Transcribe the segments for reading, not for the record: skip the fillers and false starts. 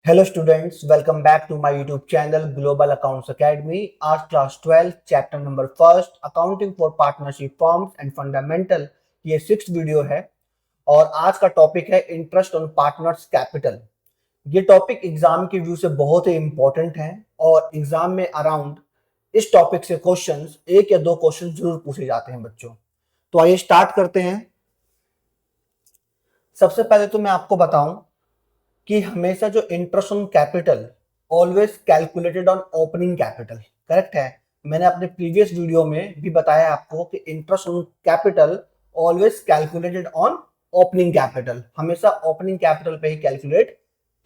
Hello students, welcome back to my YouTube channel global accounts academy. आज class 12 chapter number first accounting for partnership forms and fundamental, ये 6th video है और आज का topic है interest on partners capital. ये topic exam के view से बहुत ही इंपॉर्टेंट है और एग्जाम में अराउंड इस टॉपिक से क्वेश्चंस, एक या दो क्वेश्चन जरूर पूछे जाते हैं बच्चों। तो आइए स्टार्ट करते हैं। सबसे पहले तो मैं आपको बताऊं कि हमेशा जो interest on capital always calculated on opening capital, correct है। मैंने अपने प्रीवियस वीडियो में भी बताया आपको कि interest on capital always calculated on opening capital, हमेशा ओपनिंग कैपिटल पे ही कैलकुलेट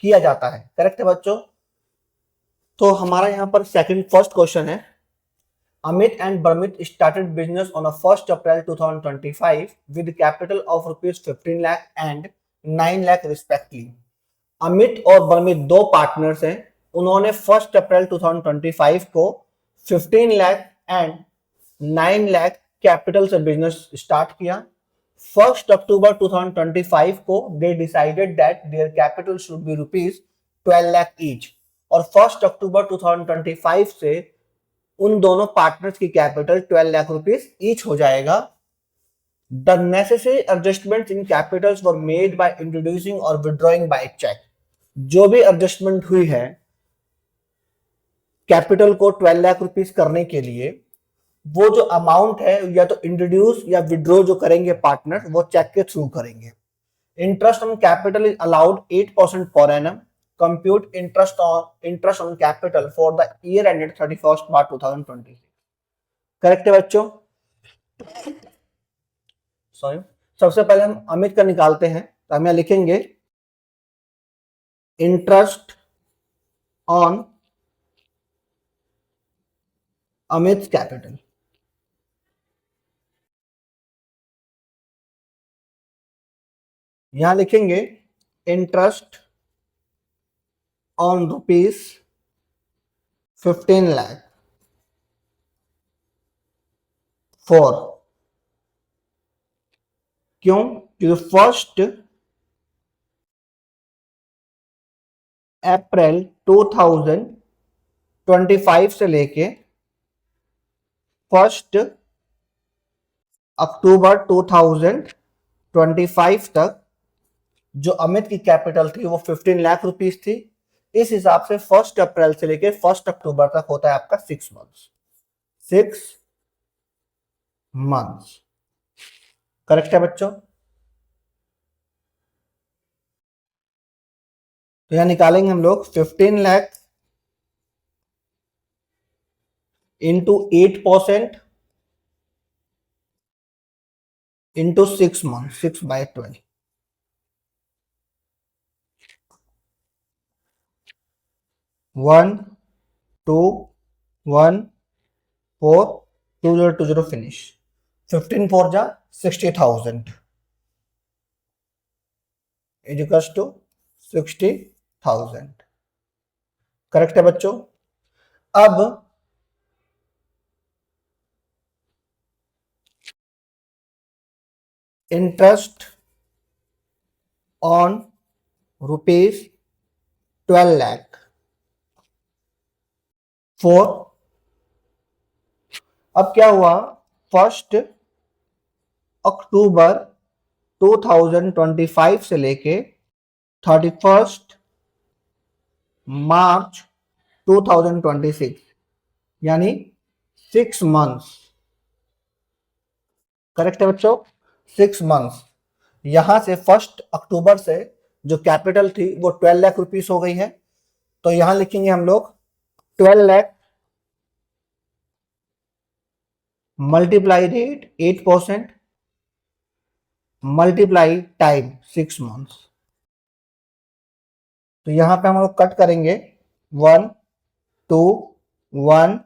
किया जाता है, करेक्ट है बच्चों। तो हमारा यहाँ पर फर्स्ट क्वेश्चन है, Amit and Barmit started business on 1st April 2025 with capital of rupees 15 lakh and 9 lakh respectively। Amit और बर्मित दो पार्टनर्स हैं। उन्होंने 1 अप्रैल 2025 को 15 लाख एंड 9 लाख कैपिटल से बिजनेस स्टार्ट किया। 1 अक्टूबर 2025 को they decided that their capital should be rupees 12 lakh each, और 1 अक्टूबर 2025 से उन दोनों पार्टनर्स की कैपिटल 12 लाख रुपीज ईच हो जाएगा। The necessary adjustments in capitals were made by introducing or withdrawing by check। जो भी एडजस्टमेंट हुई है कैपिटल को 12 लाख रुपीस करने के लिए, वो जो अमाउंट है या तो इंट्रोड्यूस या विड्रॉ जो करेंगे पार्टनर, वो चेक के थ्रू करेंगे। Interest on capital is allowed 8% per annum. Compute interest on capital for the year ended 31 March 2026। Correct है बच्चों। सॉरी, सबसे पहले हम अमित का निकालते हैं, तो हम यहाँ लिखेंगे इंटरेस्ट ऑन अमित कैपिटल। यहां लिखेंगे interest on rupees 15 lakh for, क्यों? क्योंकि 1 अप्रैल 2025 से लेके 1 अक्टूबर 2025 तक जो अमित की कैपिटल थी वो 15 लाख रुपीस थी। इस हिसाब से 1 अप्रैल से लेके 1 अक्टूबर तक होता है आपका 6 मंथ्स। 6 मंथ्स, करेक्ट है बच्चों। तो यहां निकालेंगे हम लोग 15 lakh into 8% into 6 month, 6/12। 1 2 1 4 2020 finish. 15 4 जा 60,000 इक्वल्स टू 60,000, करेक्ट है बच्चों। अब interest on rupees 12 lakh for, अब क्या हुआ, 1 अक्टूबर 2025 से लेके 31 मार्च 2026, यानी 6 मंथ्स, करेक्ट है बच्चों। 6 मंथ्स। यहां से 1 अक्टूबर से जो कैपिटल थी वो 12 लाख रुपीस हो गई है, तो यहां लिखेंगे हम लोग 12 lakh multiplied 8% multiply time 6 months. तो यहां पे हम लोग कट करेंगे 1 2 1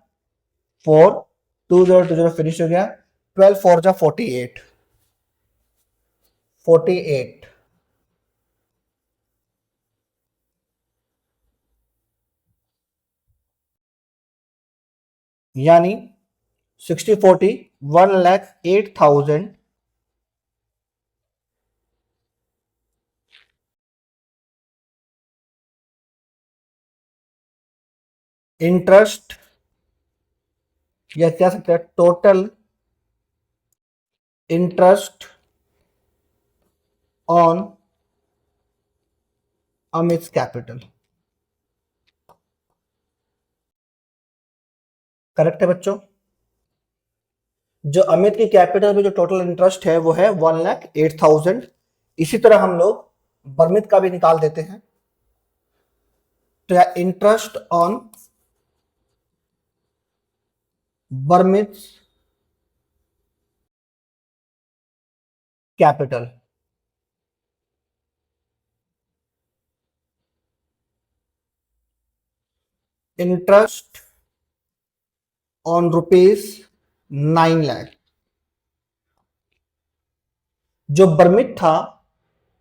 4 2020 फिनिश हो गया। 12 4 जा 48 48, यानी 60 40 1,08,000 इंटरेस्ट या कह सकते हैं total interest on Amit capital. Correct है बच्चों। जो अमित की कैपिटल में जो टोटल इंटरेस्ट है वो है 1,08,000। इसी तरह हम लोग बर्मित का भी निकाल देते हैं। तो या इंटरेस्ट ऑन बर्मित कैपिटल, इंटरेस्ट ऑन ₹9 लाख। जो बर्मित था,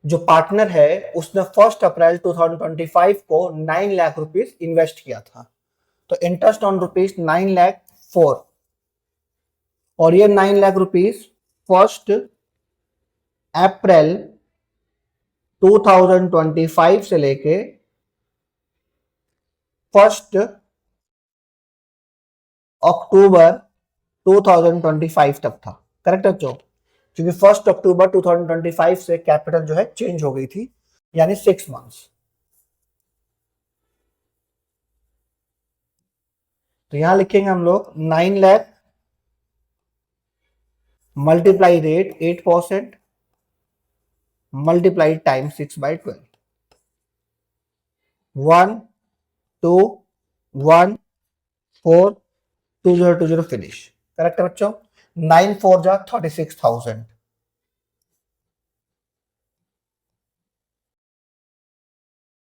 जो पार्टनर है, उसने 1 अप्रैल 2025 को 9 लाख रुपीस इन्वेस्ट किया था। तो इंटरेस्ट ऑन ₹9 लाख 4, और ये 9 लाख रुपीस 1 अप्रैल 2025 से लेके 1 अक्टूबर 2025 तक था। करेक्ट बच्चों, क्योंकि 1 अक्टूबर 2025 से कैपिटल जो है चेंज हो गई थी, यानी 6 मंथ्स। तो यहां लिखेंगे हम लोग 9 lakh multiply rate 8% multiply time 6/12, 1 2 1 4 2020 finish. Correct है बच्चों। 9 4 जा 36,000।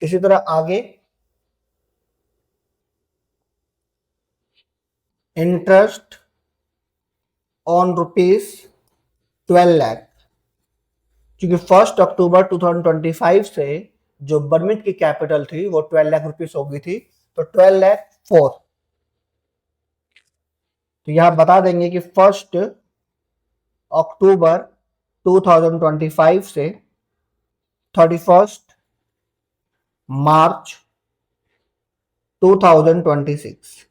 इसी तरह आगे इंटरेस्ट ऑन ₹12 लाख, क्योंकि 1 अक्टूबर 2025 से जो बर्मित की कैपिटल थी वो 12 लाख रुपीस हो गई थी। तो 12 लाख 4। तो यहां बता देंगे कि 1 अक्टूबर 2025 से 31 मार्च 2026।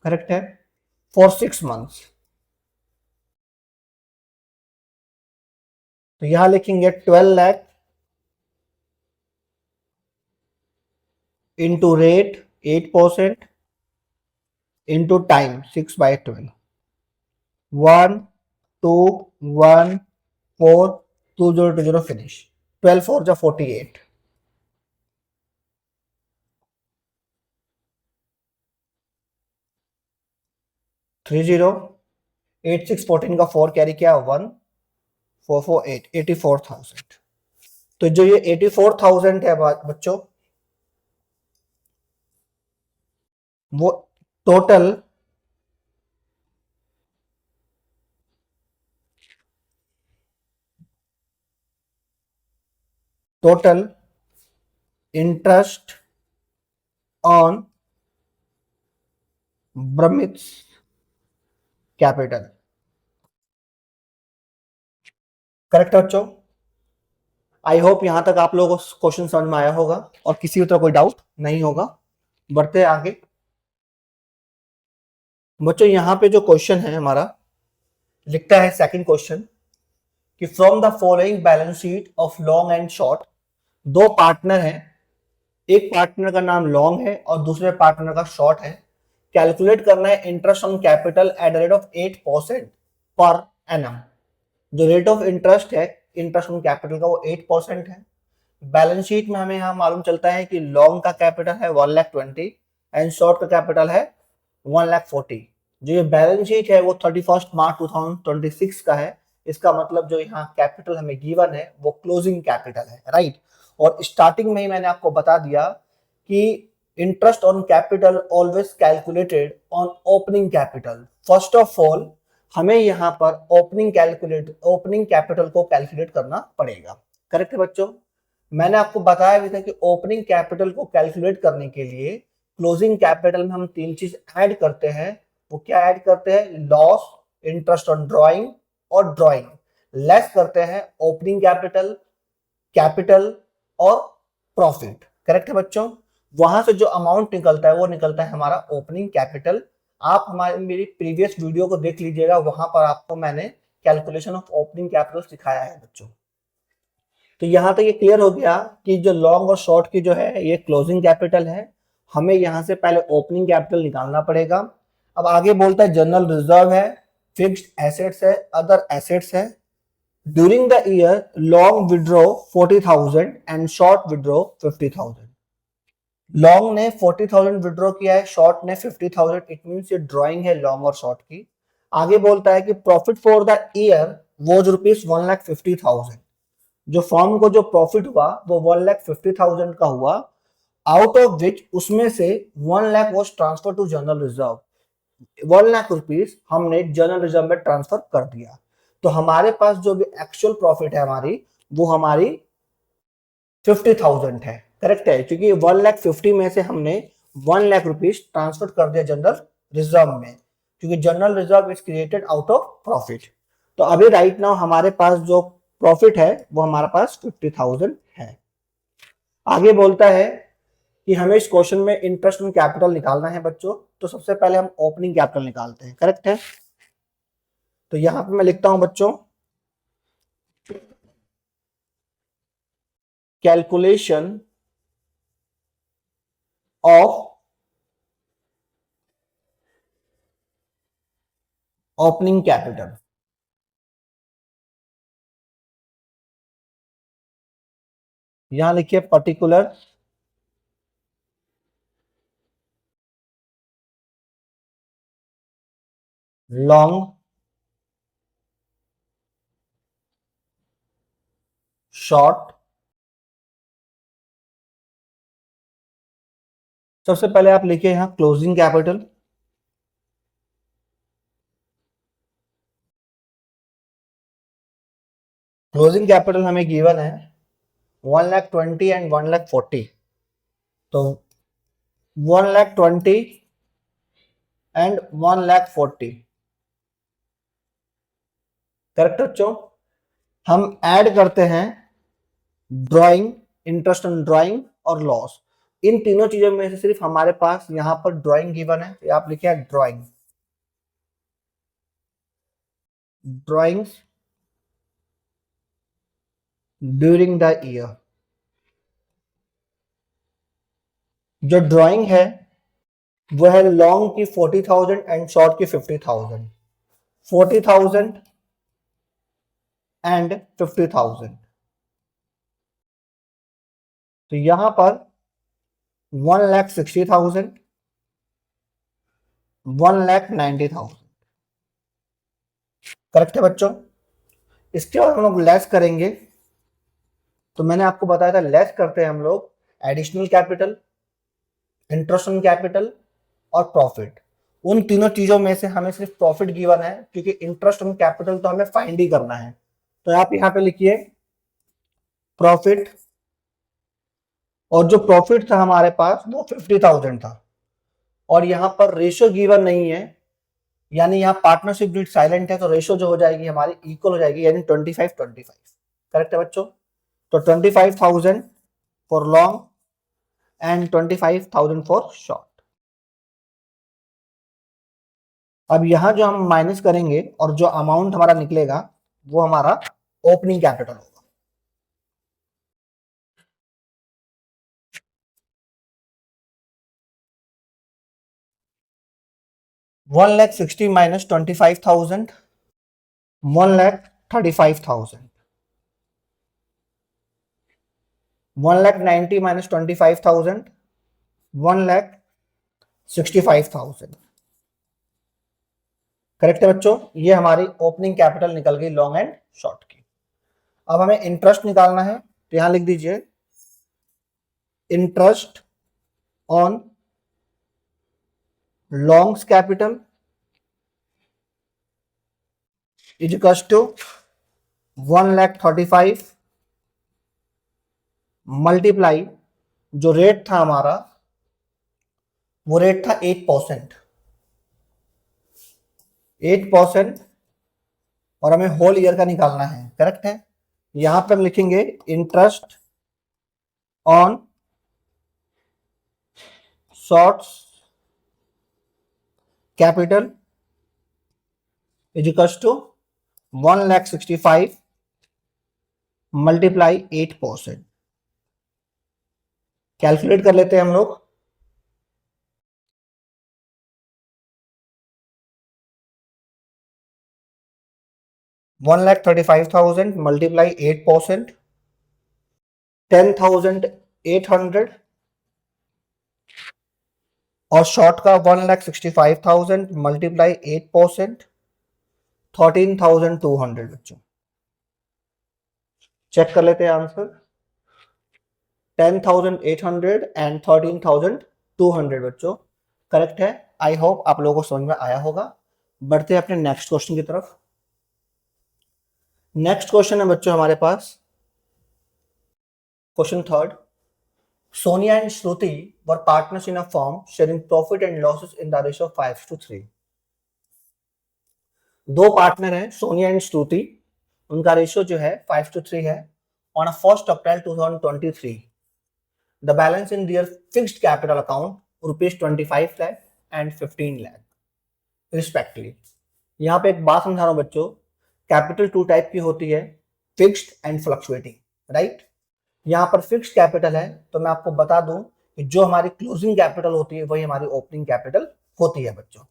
करेक्ट है, फॉर 6 मंथ्स। तो यहां लिखेंगे 12 lakh into rate 8% into time 6/12, 1 2 1 4 2020 finish. 12 4 जा 48। 30 86 14 का 4 कैरी किया 1 4 4 8 84,000। तो जो ये 84,000 है बच्चों, वो टोटल इंटरेस्ट ऑन ब्रह्मित्स कैपिटल। करेक्ट है बच्चों। आई होप यहां तक आप लोगों को क्वेश्चन समझ में आया होगा और किसी भी तरह कोई डाउट नहीं होगा। बढ़ते हैं आगे। बच्चों यहां पे जो क्वेश्चन है हमारा, लिखता है सेकंड क्वेश्चन कि from the following balance sheet of long and short, दो पार्टनर हैं, एक पार्टनर का नाम लॉन्ग है और दूसरे पार्टनर का शॉर्ट है। कैलकुलेट करना है interest on capital at the rate of 8% per annum. जो रेट ऑफ इंटरेस्ट है इंटरेस्ट ऑन कैपिटल का वो 8% है। बैलेंस शीट में हमें यहाँ मालूम चलता है कि लॉन्ग का कैपिटल है 1,20,000 एंड शॉर्ट का कैपिटल है 1,40,000। जो ये बैलेंस शीट है वो 31 मार्च 2026 का है। इसका मतलब जो यहाँ कैपिटल हमें गिवन है वो क्लोजिंग कैपिटल है, राइट। और स्टार्टिंग में ही मैंने आपको बता दिया कि interest on capital always calculated on opening capital. First of all हमें यहाँ पर ओपनिंग कैपिटल को कैलकुलेट करना पड़ेगा। करेक्ट है बच्चों। मैंने आपको बताया भी था कि ओपनिंग कैपिटल को कैलकुलेट करने के लिए क्लोजिंग कैपिटल में हम 3 चीज ऐड करते हैं। वो क्या ऐड करते हैं? लॉस, इंटरेस्ट ऑन ड्रॉइंग और ड्रॉइंग। लेस करते हैं ओपनिंग कैपिटल, कैपिटल और प्रॉफिट। करेक्ट है बच्चों। वहां से जो अमाउंट निकलता है वो निकलता है हमारा ओपनिंग कैपिटल। आप हमारे मेरी प्रीवियस वीडियो को देख लीजिएगा, वहां पर आपको मैंने कैलकुलेशन ऑफ ओपनिंग कैपिटल सिखाया है बच्चों। तो यहाँ तक ये क्लियर हो गया कि जो लॉन्ग और शॉर्ट की जो है ये क्लोजिंग कैपिटल है। हमें यहाँ से पहले ओपनिंग कैपिटल निकालना पड़ेगा। अब आगे बोलता है जनरल रिजर्व है, फिक्स्ड एसेट्स है, अदर एसेट्स है। During the year long withdraw 40,000 and short withdraw 50,000। Long ने 40,000 विड्रॉ किया है, शॉर्ट ने 50,000। इट मींस ये ड्राइंग है लॉन्ग और शॉर्ट की। आगे बोलता है कि profit for the year was rupees 1,50,000। जो फर्म को जो प्रॉफिट हुआ वो 1,50,000 का हुआ, आउट ऑफ विच उसमें से 1 lakh was transfer to general reserve. 1 lakh rupees हमने जनरल रिजर्व में ट्रांसफर कर दिया। तो हमारे पास जो भी एक्चुअल प्रॉफिट है हमारी, वो हमारी 50,000 है। करेक्ट है, क्योंकि 1,50,000 में से हमने 1 लाख रुपीज ट्रांसफर कर दिया जनरल रिजर्व में, क्योंकि general reserve is created out of profit. तो अभी राइट नाउ हमारे पास जो प्रॉफिट है वो हमारे पास 50,000 है। आगे बोलता है कि हमें इस क्वेश्चन में इंटरेस्ट ऑन कैपिटल निकालना है बच्चों। तो सबसे पहले हम ओपनिंग कैपिटल निकालते हैं। करेक्ट है, तो यहां पे मैं लिखता हूं बच्चों, कैलकुलेशन ऑफ ओपनिंग कैपिटल। यहां लिखिए पर्टिकुलर लॉन्ग शॉर्ट। सबसे पहले आप लिखिए यहां क्लोजिंग कैपिटल। क्लोजिंग कैपिटल हमें गिवन है 1,20,000 एंड 1,40,000। तो 1,20,000 एंड 1,40,000। करेक्ट बच्चों, हम ऐड करते हैं ड्राइंग, इंटरेस्ट ऑन ड्राइंग और लॉस। इन तीनों चीजों में से सिर्फ हमारे पास यहां पर ड्राइंग गिवन है, तो आप लिखिए drawing, drawings during the year. जो ड्राइंग है वो है लॉन्ग की 40,000 एंड शॉर्ट की 50,000। 40,000 एंड 50,000। तो यहां पर 1,60,000, 1,90,000। करेक्ट है बच्चों। इसके बाद हम लोग लेस करेंगे। तो मैंने आपको बताया था लेस करते हैं हम लोग additional capital, interest on capital और प्रॉफिट। उन तीनों चीजों में से हमें सिर्फ प्रॉफिट गिवन है, क्योंकि इंटरेस्ट ऑन कैपिटल तो हमें फाइंड ही करना है। तो आप यहां पे लिखिए प्रॉफिट, और जो प्रॉफिट था हमारे पास वो 50,000 था, और यहां पर रेशियो गिवन नहीं है, यानी यहाँ पार्टनरशिप डीड साइलेंट है, तो रेशियो जो हो जाएगी हमारी इक्वल हो जाएगी, यानी 25-25। करेक्ट है बच्चों। तो 25,000 for long and 25,000 for short. अब यहां जो हम माइनस करेंगे और जो अमाउंट हमारा निकलेगा वो हमारा ओपनिंग कैपिटल होगा। 1,60,000 माइनस 25,000, 1,35,000। 1,90,000 माइनस 25,000, 1,65,000। करेक्ट है बच्चों, ये हमारी ओपनिंग कैपिटल निकल गई लॉन्ग एंड शॉर्ट की। अब हमें इंटरेस्ट निकालना है, तो यहां लिख दीजिए interest on longs capital is equal to 1,35,000 multiply, जो रेट था हमारा वो रेट था 8%। 8%, और हमें होल ईयर का निकालना है। करेक्ट है, यहां पर हम लिखेंगे interest on shorts capital is equals to 1,65,000 multiply 8%। Calculate कर लेते हैं हम लोग। 1,35,000 मल्टीप्लाई 8%, 10,800, और शॉर्ट का 1,65,000 मल्टीप्लाई 8%, 13,200। बच्चों चेक कर लेते हैं आंसर। 10,800 एंड 13,200 बच्चों करेक्ट है। आई होप आप लोगों को समझ में आया होगा। बढ़ते हैं अपने नेक्स्ट क्वेश्चन की तरफ। नेक्स्ट क्वेश्चन है बच्चों हमारे पास question third. Sonia and Shruti were partners in a firm sharing profit and losses in the ratio of 5:3। दो पार्टनर हैं सोनिया एंड श्रुति, उनका रेशियो जो है 5:3 है। On a 1 April 2023 the balance in their fixed capital account ₹25 lakh and 15 lakh respectively. यहाँ पे एक बात समझा रहा हूँ बच्चों, कैपिटल टू टाइप की होती है, फिक्स्ड एंड फ्लक्चुएटिंग, राइट। यहाँ पर फिक्स्ड कैपिटल है तो मैं आपको बता दूं कि जो हमारी क्लोजिंग कैपिटल होती है वही हमारी ओपनिंग कैपिटल होती है बच्चों,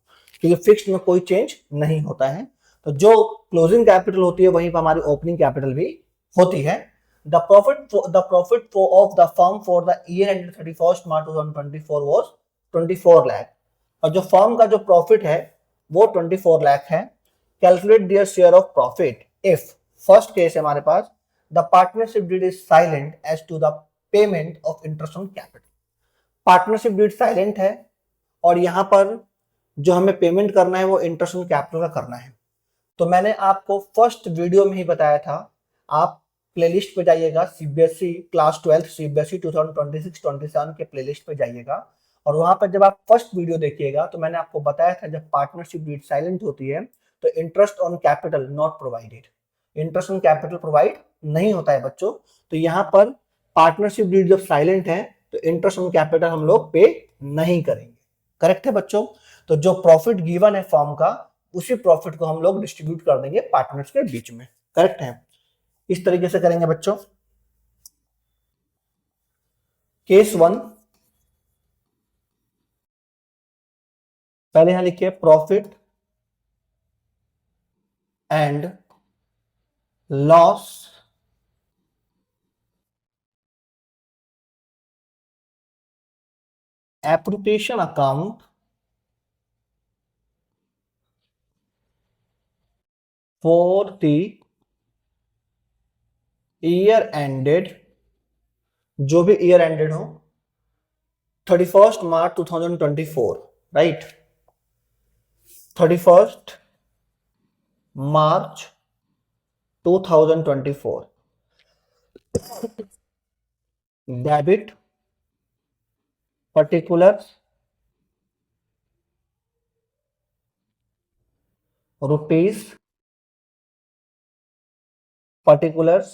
क्योंकि फिक्स्ड में कोई चेंज नहीं होता है। तो जो क्लोजिंग कैपिटल होती है वहीं पर हमारी ओपनिंग कैपिटल भी होती है। The profit of the firm for the year ended 31 March 2024 was 24 lakh, और जो फर्म का जो प्रॉफिट है वो 24 लाख है। Calculate their share of profit if, first case है हमारे पास, the partnership deed is silent as to the payment of interest on capital। Partnership deed silent है और यहां पर जो हमें पेमेंट करना है वो इंटरेस्ट ऑन कैपिटल का करना है। तो मैंने आपको फर्स्ट वीडियो में ही बताया था, आप प्लेलिस्ट पे जाइएगा, सीबीएसई क्लास 12 सीबीएसई 2026-27 के प्लेलिस्ट पे जाइएगा, और वहां पर जब आप फर्स्ट वीडियो देखिएगा तो मैंने आपको बताया था जब पार्टनरशिप डीड साइलेंट होती है तो interest on capital not provided, interest on capital provide नहीं होता है बच्चों। तो यहाँ पर पार्टनरशिप डीड जब साइलेंट है तो इंटरेस्ट ऑन कैपिटल हम लोग पे नहीं करेंगे, करेक्ट है बच्चों। तो जो प्रॉफिट गिवन है फर्म का उसी प्रॉफिट को हम लोग डिस्ट्रीब्यूट कर देंगे पार्टनर्स के बीच में, करेक्ट है। इस तरीके से करेंगे बच्चों। केस 1, पहले यहां लिखिए profit and loss appropriation account for the year ended, जो भी ईयर एंडेड हो 31 March 2024, right, 31 March 2024। Debit particulars rupees, particulars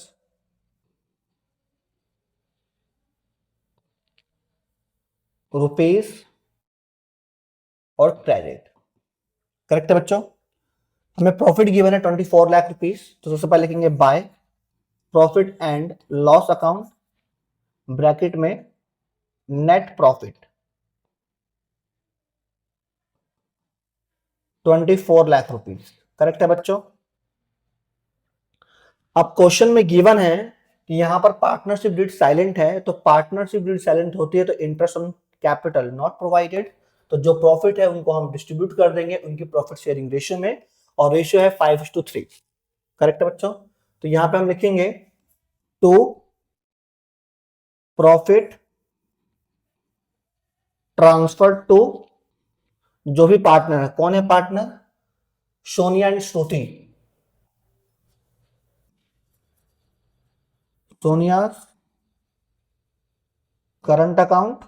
rupees और क्रेडिट, करेक्ट है बच्चों। हमें प्रॉफिट गिवन है 24 लाख रुपीज, तो सबसे पहले लिखेंगे by profit and loss account bracket में net profit 24 lakh rupees, correct है बच्चों। अब क्वेश्चन में गिवन है कि यहां पर पार्टनरशिप डीड साइलेंट है, तो पार्टनरशिप डीड साइलेंट होती है तो interest on capital not provided, तो जो प्रॉफिट है उनको हम डिस्ट्रीब्यूट कर देंगे उनकी प्रॉफिट शेयरिंग रेशियो में, और रेशियो है 5:3, करेक्ट है बच्चों। तो यहां पे हम लिखेंगे टू प्रॉफिट ट्रांसफर टू, जो भी पार्टनर है, कौन है partner, Sonia and Shruti, Sonia current account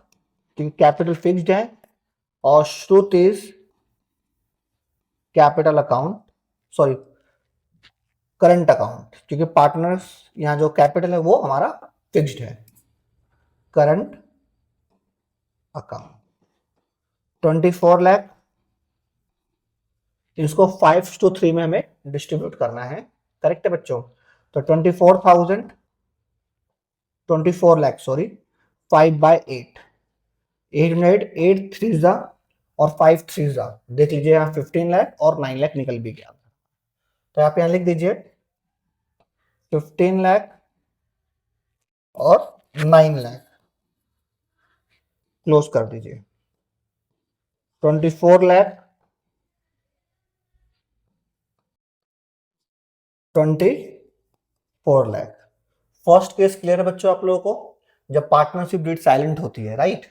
क्योंकि कैपिटल फिक्स्ड है, और Shruti's capital account, sorry current account, क्योंकि पार्टनर्स यहां जो कैपिटल है वो हमारा फिक्स्ड है, करंट अकाउंट, 24 लाख, इसको 5:3 में हमें डिस्ट्रीब्यूट करना है, करेक्ट है बच्चों। तो 24 लाख सॉरी, 5/8, 8 3 जा और 5 3 जा, देख लीजिए यहाँ 15 लाख और 9 लाख निकल भी गया। तो आप यहाँ लिख दीजिए 15 लाख और 9 लाख, क्लोज कर दीजिए। 24 lakh, 24 lakh. First case clear है बच्चों आप लोगों को, जब पार्टनरशिप डीड साइलेंट होती है, राइट।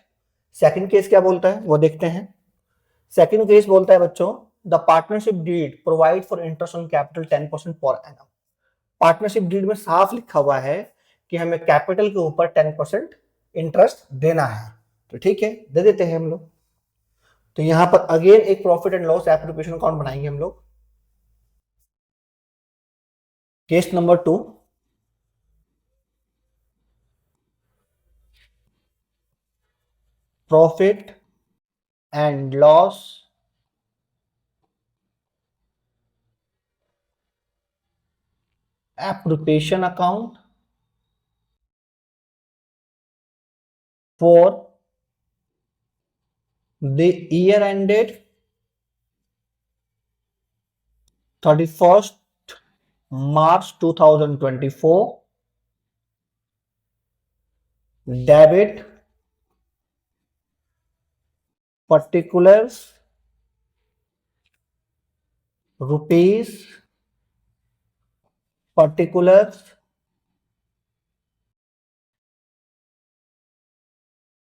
सेकंड केस क्या बोलता है वो देखते हैं। सेकंड केस बोलता है बच्चों, the partnership deed provide for interest on capital 10% per annum. Partnership deed में साफ लिखा हुआ है कि हमें कैपिटल के ऊपर 10% इंटरेस्ट देना है, तो ठीक है दे देते हैं हम लोग। तो यहां पर अगेन एक profit and loss application account बनाएंगे हम लोग। Case number 2, profit and loss application account for the year ended 31st March 2024, debit particulars rupees, particulars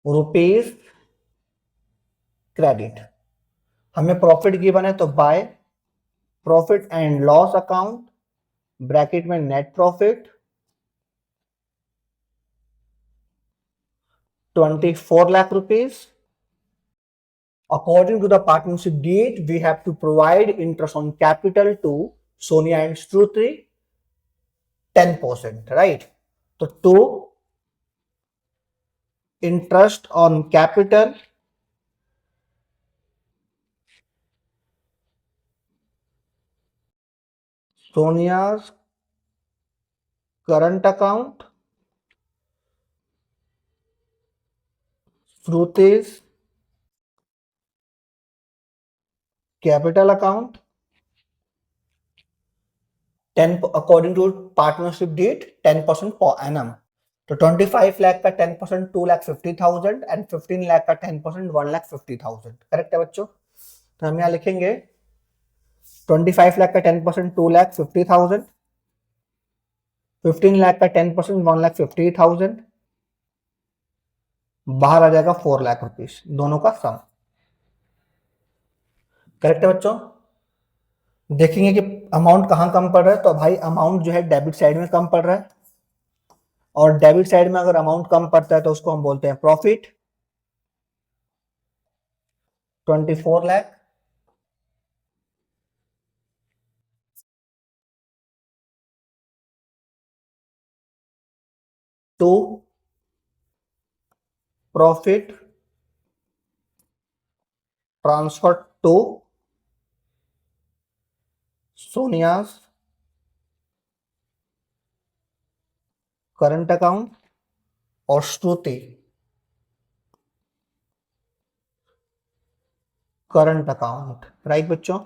rupees credit. हमें प्रॉफिट गिवन है तो by profit and loss account, bracket में net profit 24 lakh rupees. According to the partnership deed, we have to provide interest on capital to Sonia and Shruti 10%, right? तो to interest on capital Sonia's current account, Shruti's capital account, 10 according to partnership deed 10% per annum। तो 25 लाख का 10% 2,50,000 and 15 lakh का 10% 1,50,000, correct है बच्चों। तो हम यहाँ लिखेंगे 25 लाख का 10% 2,50,000, 15 लाख का 10% 1,50,000, बाहर आ जाएगा 4 लाख रुपीज, दोनों का सम, करेक्ट है बच्चों। देखेंगे कि अमाउंट कहां कम पड़ रहा है, तो भाई अमाउंट जो है डेबिट साइड में कम पड़ रहा है, और डेबिट साइड में अगर अमाउंट कम पड़ता है तो उसको हम बोलते हैं profit. 24 lakh to profit transfer to Sonia's current account और श्रुति करंट अकाउंट, राइट बच्चों।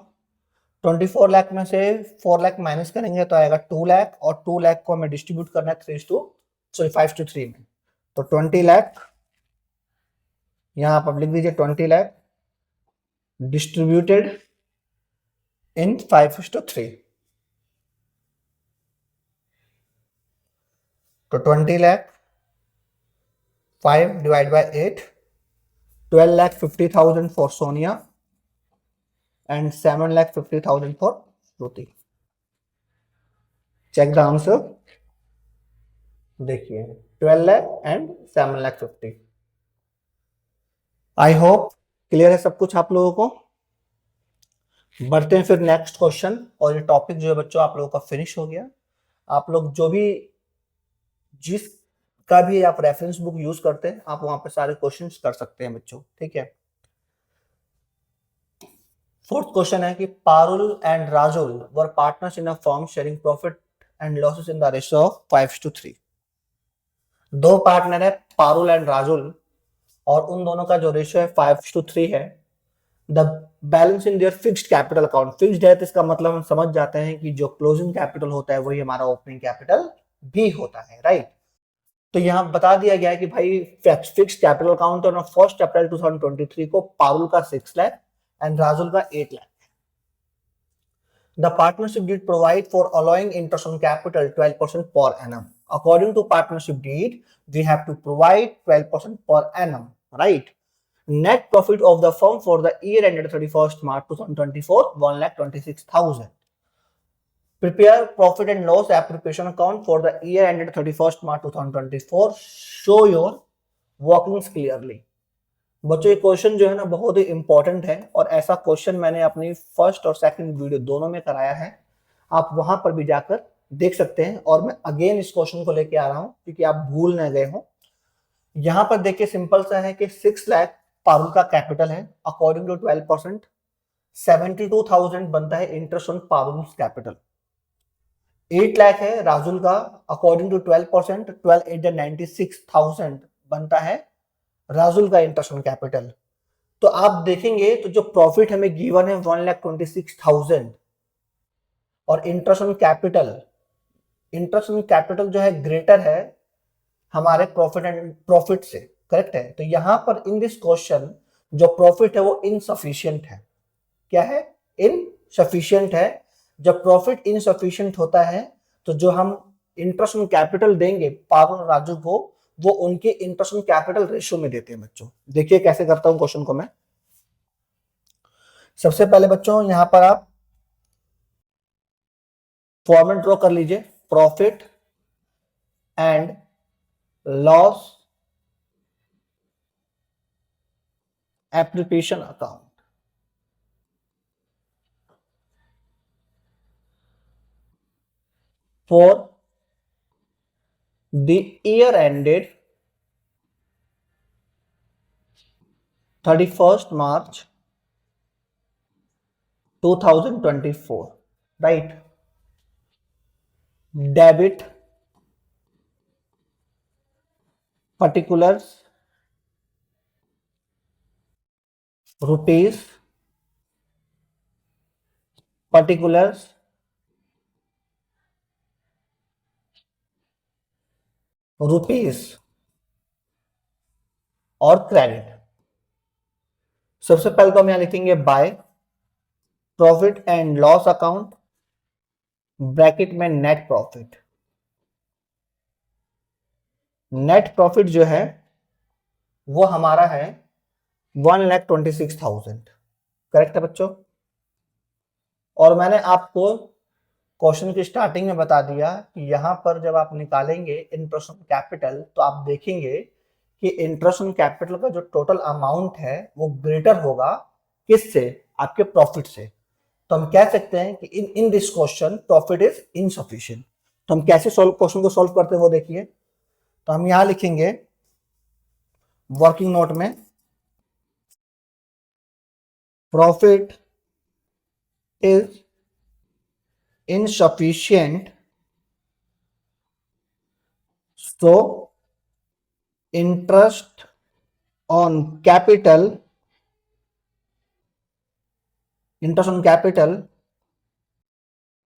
24 लाख में से 4 लाख माइनस करेंगे तो आएगा 2 लाख, और 2 लाख को हमें डिस्ट्रीब्यूट करना है 5:3 में। तो 20 लाख यहां पर लिख दीजिए, 20 लाख डिस्ट्रीब्यूटेड इन 5:3। तो 20 lakh 5 divide by 8, 12,50,000 for Sonia and 7,50,000 for Shruti। Check the answer, देखिए 12 lakh and 7,50,000। I hope clear है सब कुछ आप लोगों को। बढ़ते हैं फिर नेक्स्ट क्वेश्चन, और ये टॉपिक जो है बच्चों आप लोगों का फिनिश हो गया। आप लोग जो भी जिस का भी आप रेफरेंस बुक यूज करते हैं, आप वहां पे सारे क्वेश्चंस कर सकते हैं बच्चों, ठीक है। फोर्थ क्वेश्चन है कि Parul and Rajul were partners in a firm sharing profit and losses in the ratio of 5:3। दो पार्टनर है पारुल एंड राजुल और उन दोनों का जो रेशियो है 5:3 है। The balance in their fixed capital account, fixed है तो इसका मतलब हम समझ जाते हैं कि जो क्लोजिंग कैपिटल होता है वही हमारा ओपनिंग कैपिटल भी होता है, राइट। तो यहाँ बता दिया गया है कि भाई फिक्स्ड कैपिटल अकाउंट ऑन 1 अप्रैल 2023 को पारुल का 6 लाख एंड राजुल का 8 lakh. The partnership deed provide for allowing interest on capital 12% per annum. According to partnership deed, we have to provide 12% per annum, right? Net profit of the firm for the year ended 31st March 2024, 1,26,000. Prepare profit and loss appropriation account for the year ended 31st March 2024. Show your workings clearly. बच्चों ये question जो है ना बहुत ही important है और ऐसा question मैंने अपनी फर्स्ट और सेकंड वीडियो दोनों में कराया है, आप वहां पर भी जाकर देख सकते हैं। और मैं अगेन इस क्वेश्चन को लेके आ रहा हूं क्योंकि आप भूल न गए हो। यहां पर देखिए सिंपल सा है कि 6 लाख पारुल का कैपिटल है, अकॉर्डिंग टू 12% 72,000 बनता है interest on Parul capital. 8 lakh है राजुल का, अकॉर्डिंग टू 12% 12,96,000 बनता है राजुल का इंटरेस्ट ऑन कैपिटल। तो आप देखेंगे तो जो प्रॉफिट हमें गिवन है 1,26,000 और इंटरेस्ट ऑन कैपिटल जो है ग्रेटर है हमारे प्रॉफिट से, करेक्ट है। तो यहां पर इन दिस क्वेश्चन जो प्रॉफिट है वो इनसफिशियंट है। क्या है? इनसफिशियंट है। जब प्रॉफिट इनसफिशियंट होता है तो जो हम इंटरेस्ट ऑन कैपिटल देंगे पारुल और राजू को वो उनके इंटरेस्ट ऑन कैपिटल रेशियो में देते हैं। बच्चों देखिए कैसे करता हूं क्वेश्चन को मैं। सबसे पहले बच्चों यहां पर आप फॉर्मेट ड्रॉ कर लीजिए, profit and loss application account. For the year ended 31st March 2024, right? Debit particulars rupees, particulars rupees और क्रेडिट। सबसे पहले तो हम यहां लिखेंगे by profit and loss account, bracket में नेट प्रॉफिट। नेट प्रॉफिट जो है वो हमारा है 1,26,000, करेक्ट है बच्चों। और मैंने आपको क्वेश्चन की स्टार्टिंग में बता दिया कि यहां पर जब आप निकालेंगे इंटरेस्ट ऑन कैपिटल तो आप देखेंगे कि इंटरेस्ट ऑन कैपिटल का जो टोटल अमाउंट है वो ग्रेटर होगा किससे? आपके प्रॉफिट से। तो हम कह सकते हैं कि in this question profit is insufficient. तो हम कैसे क्वेश्चन को सॉल्व करते हैं वो देखिए। तो हम यहां लिखेंगे वर्किंग नोट में profit is insufficient, so interest on capital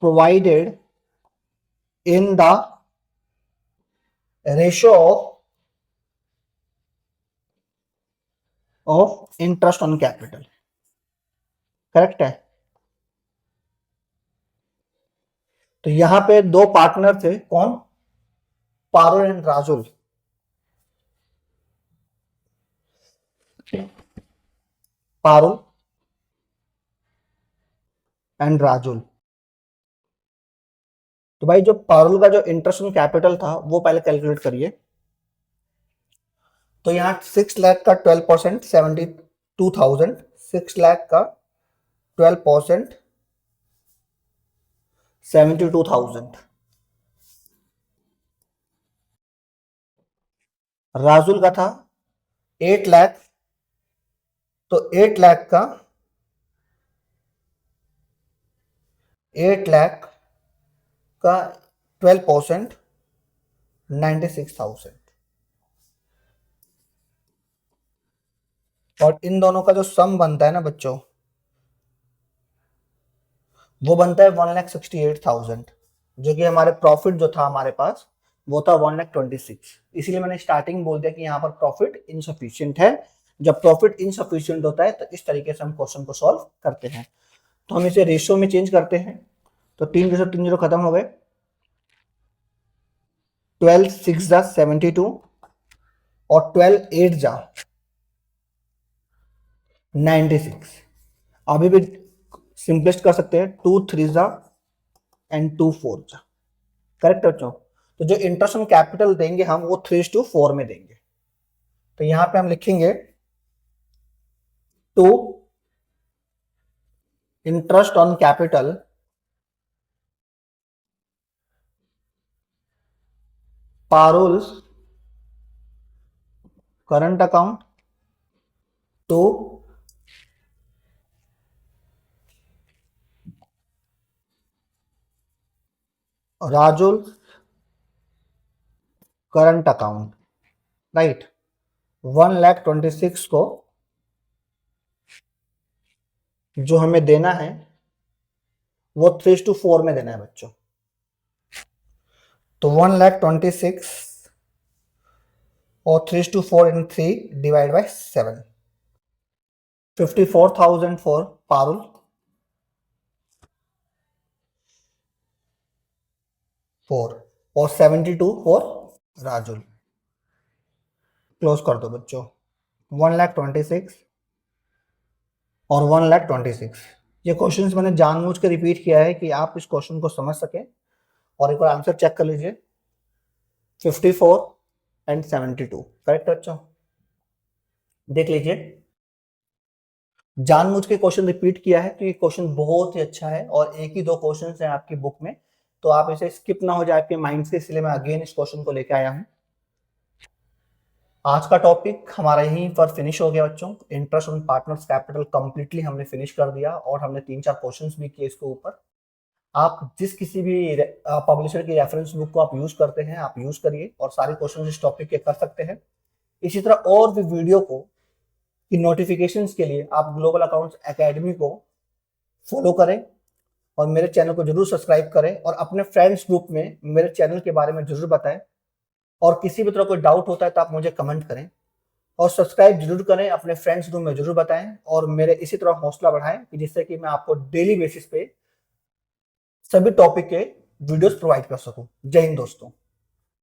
provided in the ratio of interest on capital, correct है। तो यहां पे दो पार्टनर थे, कौन? पारुल एंड राजुल। पारुल एंड राजुल। तो भाई जो पारुल का जो इंटरेस्ट ऑन कैपिटल था वो पहले कैलकुलेट करिए। तो यहां 6 लाख का 12% 72,000, 6 लाख का 12% 72,000। राजुल का था 8 लाख, तो 8 लाख का 8 लाख का 12%, 96,000। और इन दोनों का जो सम बनता है ना बच्चों, वो बनता है 1,68,000, जो कि हमारे प्रॉफिट जो था हमारे पास वो था 1,26,000। इसीलिए मैंने स्टार्टिंग बोल दिया कि यहाँ पर प्रॉफिट इनसफिशियंट है। जब प्रॉफिट इनसफिशियंट होता है तो इस तरीके से हम क्वेश्चन को सॉल्व करते हैं। तो हम इसे रेशियो में चेंज करते हैं, तो 3 जीरो खत्म हो गए, 12 6 जा 72 और 12 8 जा 96। अभी भी सिंपलेस्ट कर सकते हैं, 2 3 जा एंड 2 4 जा। करेक्ट बच्चों? तो जो इंटरेस्ट ऑन कैपिटल देंगे हम वो 3:4 में देंगे। तो यहां पे हम लिखेंगे to interest on capital Parul's current account to Rajul current account. Right, 1,26,000 को जो हमें देना है वो 3:4 में देना है बच्चों। तो 1,26,000 और 3:4 इन 3 डिवाइड बाय 7, 54,000 फॉर पारुल, 4 और 72 फॉर राजुल। क्लोज कर दो बच्चों, 1,26,000 और 1,26,000। ये क्वेश्चंस मैंने जानबूझ के रिपीट किया है कि आप इस क्वेश्चन को समझ सकें। और एक बार आंसर चेक कर लीजिए, 54 एंड 72। करेक्ट बच्चों? देख लीजिए, जानबूझ के क्वेश्चन रिपीट किया है तो ये क्वेश्चन बहुत ही अच्छा है और एक ही दो क्वेश्चन है आपकी बुक में, तो आप इसे स्किप ना हो जाए आपके माइंड से, इसलिए मैं अगेन इस क्वेश्चन को लेके आया हूं। आज का टॉपिक हमारा यहीं पर फिनिश हो गया बच्चों। Interest on partners capital completely हमने फिनिश कर दिया और हमने 3-4 क्वेश्चंस भी किए इसके ऊपर। आप जिस किसी भी पब्लिशर की रेफरेंस बुक को आप यूज करते हैं, आप यूज करिए और सारे क्वेश्चन इस टॉपिक के कर सकते हैं। इसी तरह और भी वीडियो को की नोटिफिकेशंस के लिए आप ग्लोबल अकाउंट्स एकेडमी को फॉलो करें और मेरे चैनल को जरूर सब्सक्राइब करें और अपने फ्रेंड्स ग्रुप में मेरे चैनल के बारे में जरूर बताएं। और किसी भी तरह कोई डाउट होता है तो आप मुझे कमेंट करें और सब्सक्राइब जरूर करें, अपने फ्रेंड्स ग्रुप में जरूर बताएं और मेरे इसी तरह हौसला बढ़ाएं कि जिससे कि मैं आपको डेली बेसिस पे सभी टॉपिक के वीडियोस प्रोवाइड कर सकूं। जय हिंद दोस्तों।